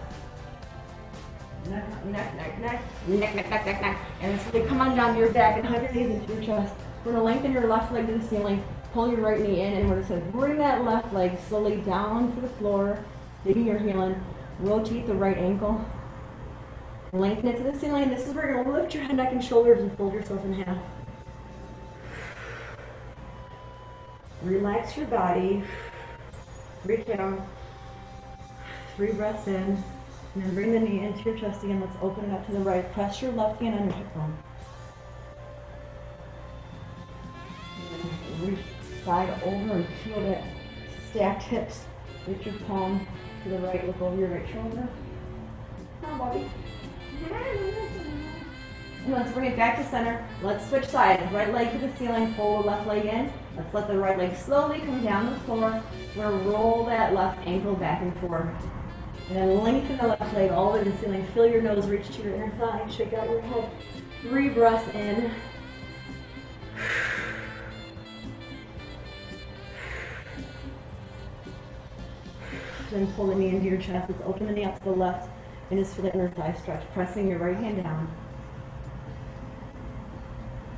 Neck. And so they come on down to your back and hug your knees into your chest. We're going to lengthen your left leg to the ceiling. Pull your right knee in, and we're just going to bring that left leg slowly down to the floor, digging your heel in. Rotate the right ankle. Lengthen it to the ceiling. This is where you're going to lift your head, neck, and shoulders and fold yourself in half. Relax your body. Reach out. 3 breaths in. And then bring the knee into your chest again. Let's open it up to the right. Press your left hand on your hip bone. And then reach side over and feel that stacked hips. Reach your palm to the right. Look over your right shoulder. Come on, Bobby. And let's bring it back to center. Let's switch sides. Right leg to the ceiling, pull the left leg in. Let's let the right leg slowly come down the floor. We're going to roll that left ankle back and forth. And then lengthen the left leg all the way to the ceiling. Feel your nose reach to your inner thigh. Shake out your head. 3 breaths in. Then pull the knee into your chest. Let's open the knee up to the left. And just feel the inner thigh stretch. Pressing your right hand down.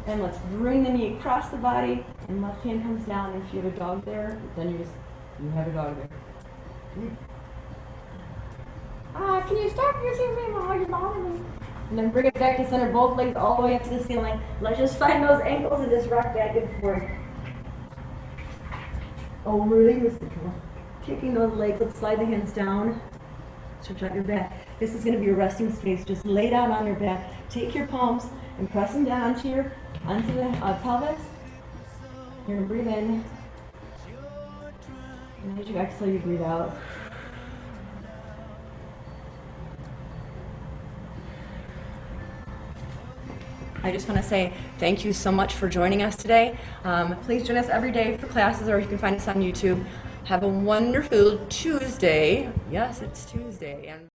And let's bring the knee across the body, and left hand comes down. And if you have a dog there, then you have a dog there. Can you stop using me while you're bothering me? And then bring it back to center, both legs all the way up to the ceiling. Let's just find those ankles and just rock back and forth. Oh, really? Kicking those legs, let's slide the hands down. Stretch out your back. This is going to be your resting space. Just lay down on your back. Take your palms and press them down onto the pelvis. You're going to breathe in. And as you exhale, you breathe out. I just want to say thank you so much for joining us today. Please join us every day for classes, or you can find us on YouTube. Have a wonderful Tuesday. Yes, it's Tuesday. And